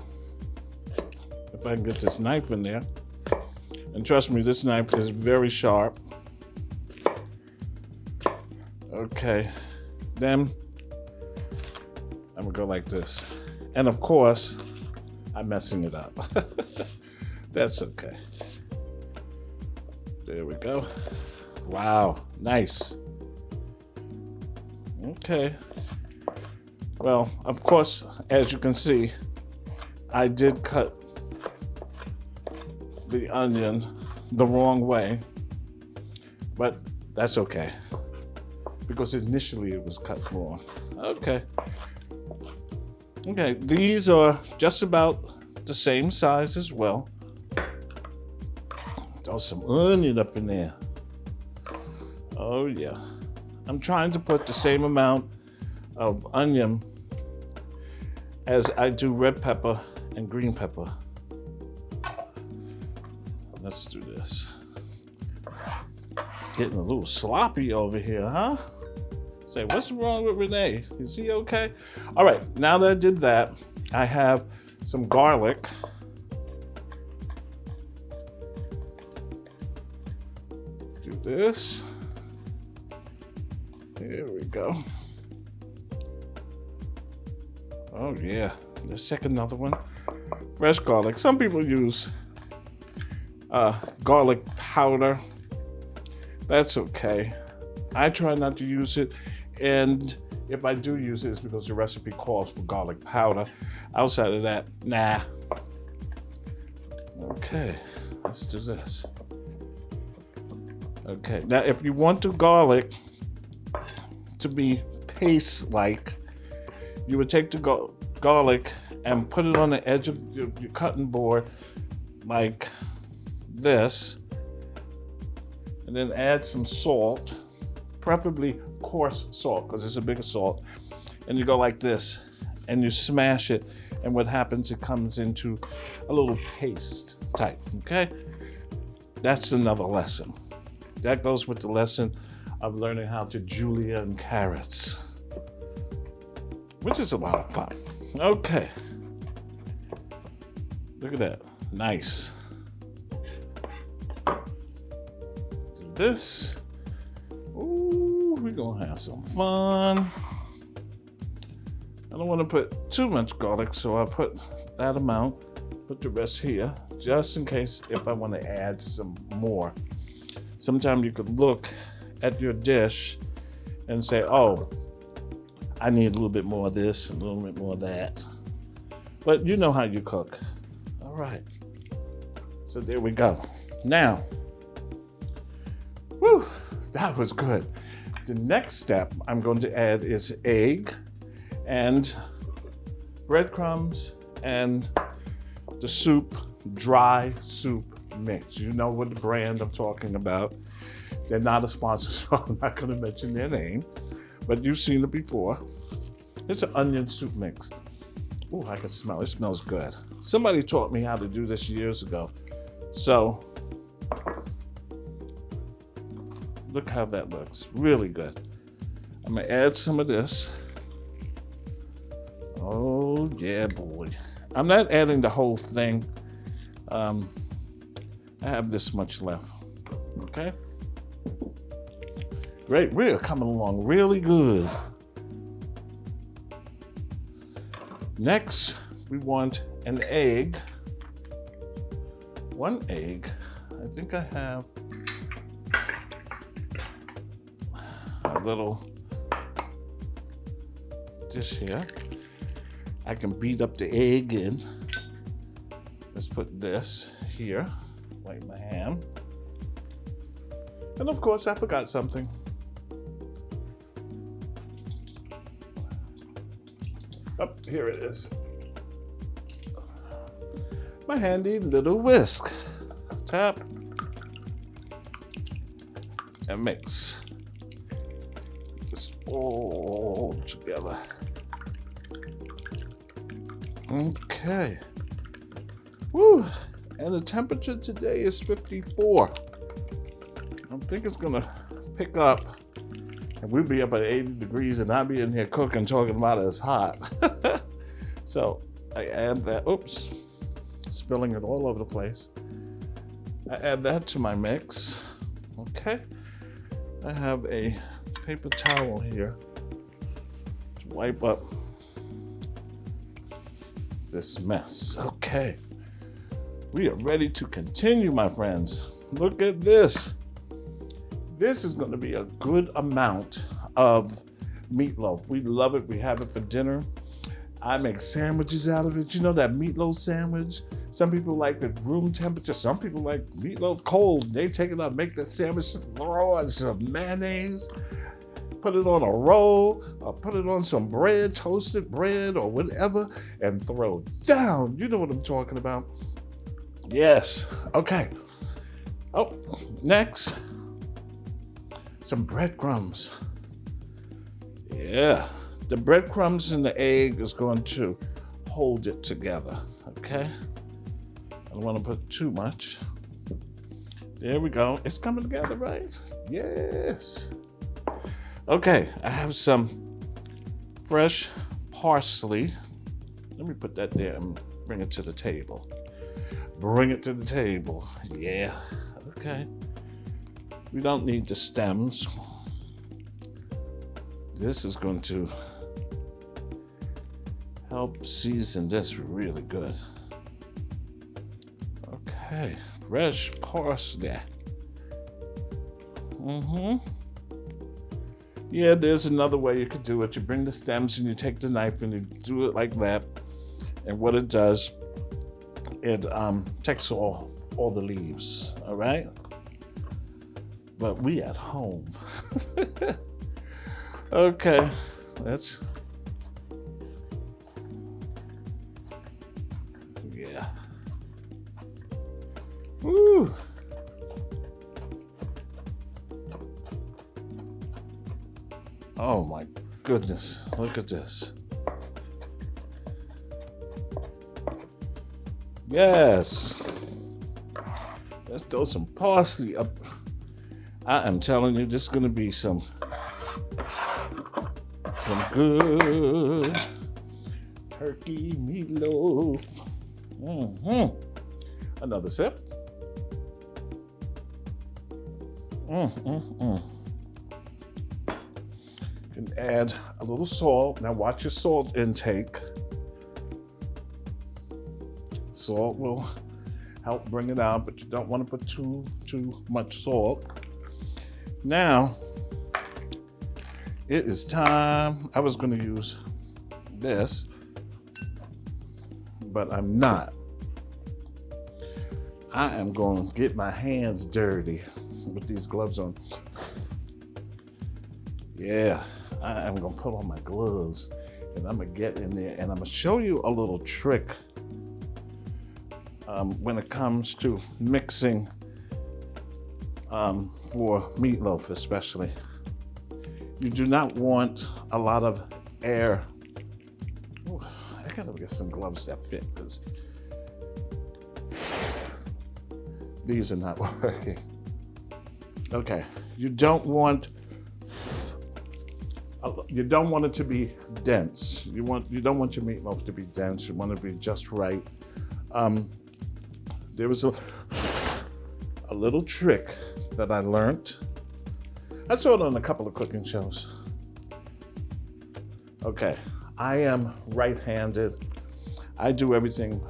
Speaker 1: if I can get this knife in there, and trust me, this knife is very sharp. Okay, then I'm gonna go like this. And of course, I'm messing it up. That's okay. There we go. Wow, nice. Okay. Well, of course, as you can see, I did cut the onion the wrong way, but that's okay, because initially it was cut wrong. Okay. Okay, these are just about the same size as well. Throw some onion up in there. Oh yeah. I'm trying to put the same amount of onion as I do red pepper and green pepper. Let's do this. Getting a little sloppy over here, huh? Say, what's wrong with Renee? Is he okay? All right, now that I did that, I have some garlic. Do this. Here we go. Oh yeah, let's check another one. Fresh garlic. Some people use garlic powder. That's okay. I try not to use it, and if I do use it, it's because the recipe calls for garlic powder. Outside of that, nah. Okay, let's do this. Okay, now if you want the garlic to be paste-like, you would take the garlic and put it on the edge of your cutting board like this, and then add some salt, preferably coarse salt because it's a bigger salt, and you go like this and you smash it, and what happens, it comes into a little paste type. Okay, that's another lesson. That goes with the lesson of learning how to julienne carrots, which is a lot of fun. Okay. Look at that. Nice. Do this. Ooh, we're gonna have some fun. I don't want to put too much garlic, so I put that amount. Put the rest here, just in case if I want to add some more. Sometimes you could look at your dish and say, oh, I need a little bit more of this, a little bit more of that. But you know how you cook. All right. So there we go. Now, whew, that was good. The next step I'm going to add is egg and breadcrumbs and the soup, dry soup mix. You know what the brand I'm talking about. They're not a sponsor, so I'm not going to mention their name, but you've seen it before. It's an onion soup mix. Oh, I can smell it. It smells good. Somebody taught me how to do this years ago. So, look how that looks. Really good. I'm going to add some of this. Oh, yeah, boy. I'm not adding the whole thing. I have this much left. Okay? Great. We're coming along really good. Next, we want an egg. One egg. I think I have a little dish here. I can beat up the egg in. Let's put this here. Wipe my hand. And of course, I forgot something. Oh, here it is. My handy little whisk. Tap. And mix. Just all together. Okay. Woo! And the temperature today is 54. I think it's gonna pick up. And we'll be up at 80 degrees and I'll be in here cooking, talking about it as hot. So I add that, oops, spilling it all over the place. I add that to my mix. Okay. I have a paper towel here to wipe up this mess. Okay. We are ready to continue, my friends. Look at this. This is going to be a good amount of meatloaf. We love it. We have it for dinner. I make sandwiches out of it. You know that meatloaf sandwich? Some people like it room temperature. Some people like meatloaf cold. They take it out, make the sandwich, throw on some mayonnaise, put it on a roll, or put it on some bread, toasted bread, or whatever, and throw it down. You know what I'm talking about. Yes. Okay. Oh, next, some breadcrumbs. Yeah. The breadcrumbs and the egg is going to hold it together. Okay. I don't want to put too much. There we go. It's coming together, right? Yes. Okay. I have some fresh parsley. Let me put that there and bring it to the table. Bring it to the table. Yeah. Okay. We don't need the stems. This is going to help season this really good. Okay. Fresh parsley. Yeah, there's another way you could do it. You bring the stems and you take the knife and you do it like that. And what it does, it takes all the leaves, all right? But we at home. Okay, let's, yeah. Woo. Oh my goodness, look at this. Yes. Let's throw some parsley up. I am telling you, this is going to be some good turkey meatloaf. Another sip. You can add a little salt. Now watch your salt intake. Salt will help bring it out, but you don't want to put too much salt. Now, it is time. I was going to use this, but I'm not. I am going to get my hands dirty with these gloves on. Yeah, I am going to put on my gloves and I'm going to get in there and I'm going to show you a little trick when it comes to mixing for meatloaf especially. You do not want a lot of air. Ooh, I gotta get some gloves that fit because these are not working. Okay, you don't want it to be dense. You don't want your meatloaf to be dense. You want it to be just right. There was a little trick that I learned. I saw it on a couple of cooking shows. Okay, I am right-handed. I do everything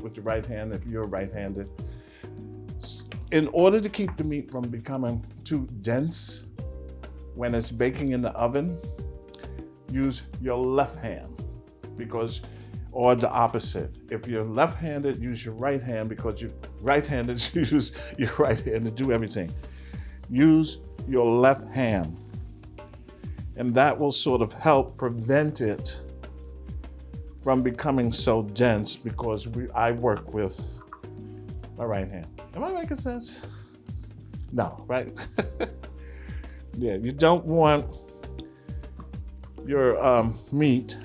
Speaker 1: with the right hand if you're right-handed. In order to keep the meat from becoming too dense when it's baking in the oven, use your left hand or the opposite. If you're left-handed, use your right hand because you're right-handed, use your right hand to do everything. Use your left hand. And that will sort of help prevent it from becoming so dense because I work with my right hand. Am I making sense? No, right? Yeah, you don't want your meat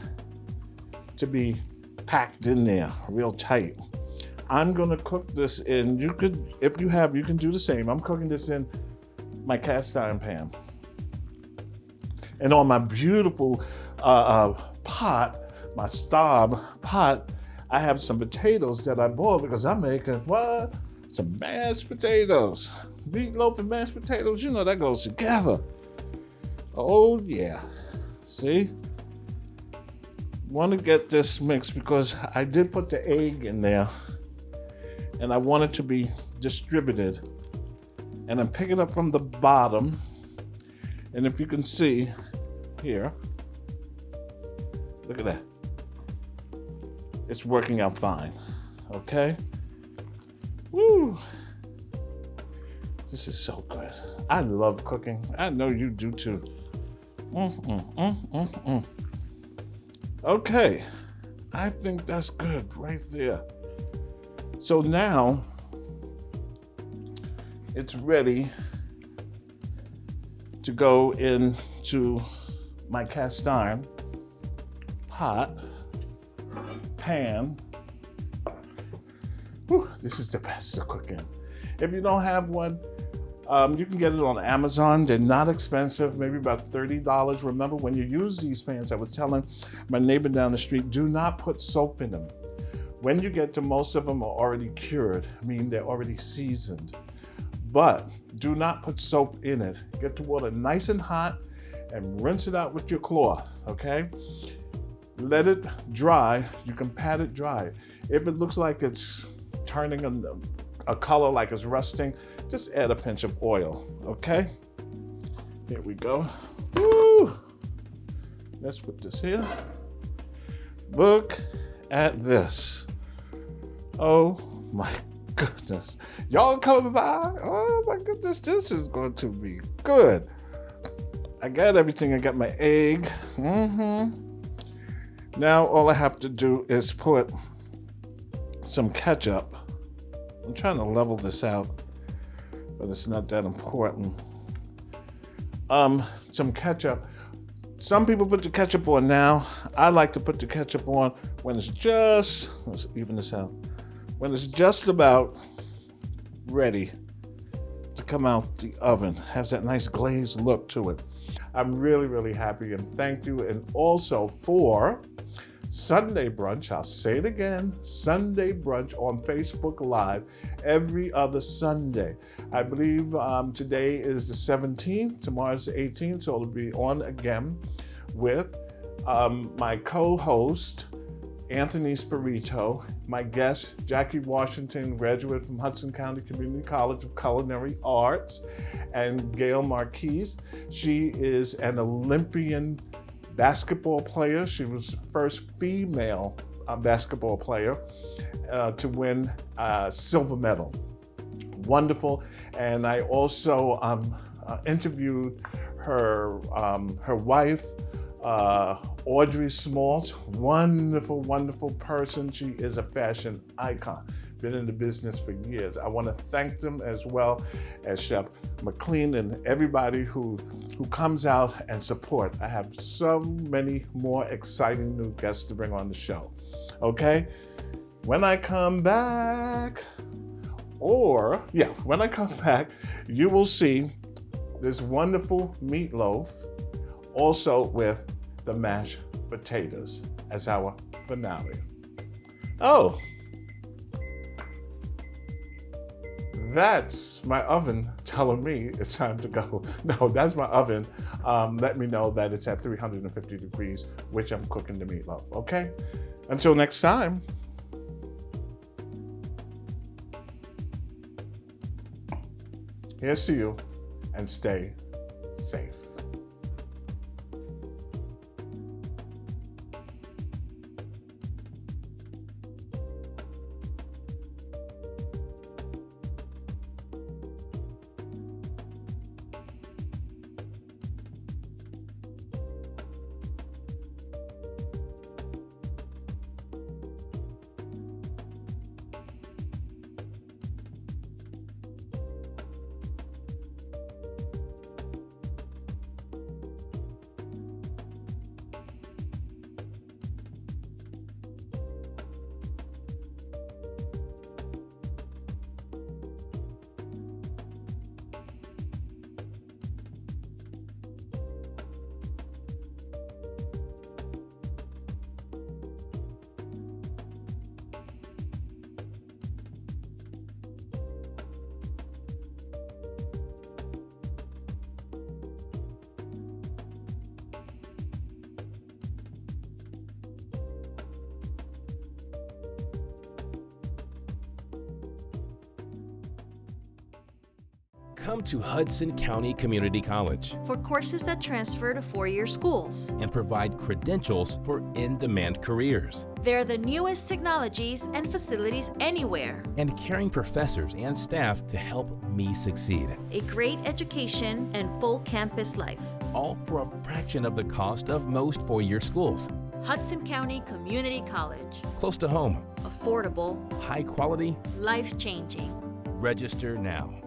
Speaker 1: to be packed in there real tight. I'm gonna cook this in, you can do the same. I'm cooking this in my cast iron pan. And on my beautiful pot, my Staub pot, I have some potatoes that I boiled because I'm making what? Some mashed potatoes. Meatloaf and mashed potatoes, you know that goes together. Oh yeah, see? Want to get this mixed because I did put the egg in there and I want it to be distributed. And I'm picking up from the bottom. And if you can see here, look at that. It's working out fine, okay? Woo! This is so good. I love cooking. I know you do too. Okay, I think that's good right there. So now it's ready to go into my cast iron pot, pan. Whew, this is the best to cook in. If you don't have one, you can get it on Amazon. They're not expensive, maybe about $30. Remember, when you use these pans, I was telling my neighbor down the street, do not put soap in them. When you get to most of them are already cured, meaning they're already seasoned. But do not put soap in it. Get the water nice and hot and rinse it out with your cloth, okay? Let it dry. You can pat it dry. If it looks like it's turning a color like it's rusting, just add a pinch of oil, okay? Here we go. Woo! Let's put this here. Look at this. Oh my goodness. Y'all coming by? Oh my goodness, this is going to be good. I got everything. I got my egg. Now all I have to do is put some ketchup. I'm trying to level this out, but it's not that important. Some ketchup. Some people put the ketchup on now. I like to put the ketchup on when it's just, let's even this out, when it's just about ready to come out the oven. Has that nice glazed look to it. I'm really, really happy and thank you. And also for Sunday brunch, I'll say it again, Sunday brunch on Facebook Live every other Sunday. I believe today is the 17th, tomorrow's the 18th, so it'll be on again with my co-host, Anthony Spirito, my guest, Jackie Washington, graduate from Hudson County Community College of Culinary Arts, and Gail Marquise. She is an Olympian basketball player. She was the first female basketball player to win a silver medal. Wonderful. And I also interviewed her wife, Audrey Smalls. Wonderful, wonderful person. She is a fashion icon. Been in the business for years. I want to thank them as well as Chef McLean and everybody who comes out and support. I have so many more exciting new guests to bring on the show. Okay? When I come back, you will see this wonderful meatloaf also with the mashed potatoes as our finale. Oh, that's my oven telling me it's time to go. No, that's my oven. Let me know that it's at 350 degrees, which I'm cooking the meatloaf, okay? Until next time. Here's to you, and stay safe.
Speaker 5: Come to Hudson County Community College
Speaker 6: for courses that transfer to four-year schools.
Speaker 5: and provide credentials for in-demand careers.
Speaker 6: They're the newest technologies and facilities anywhere.
Speaker 5: And caring professors and staff to help me succeed.
Speaker 6: A great education and full campus life.
Speaker 5: All for a fraction of the cost of most four-year schools.
Speaker 6: Hudson County Community College.
Speaker 5: Close to home.
Speaker 6: Affordable,
Speaker 5: High quality.
Speaker 6: life-changing.
Speaker 5: Register now.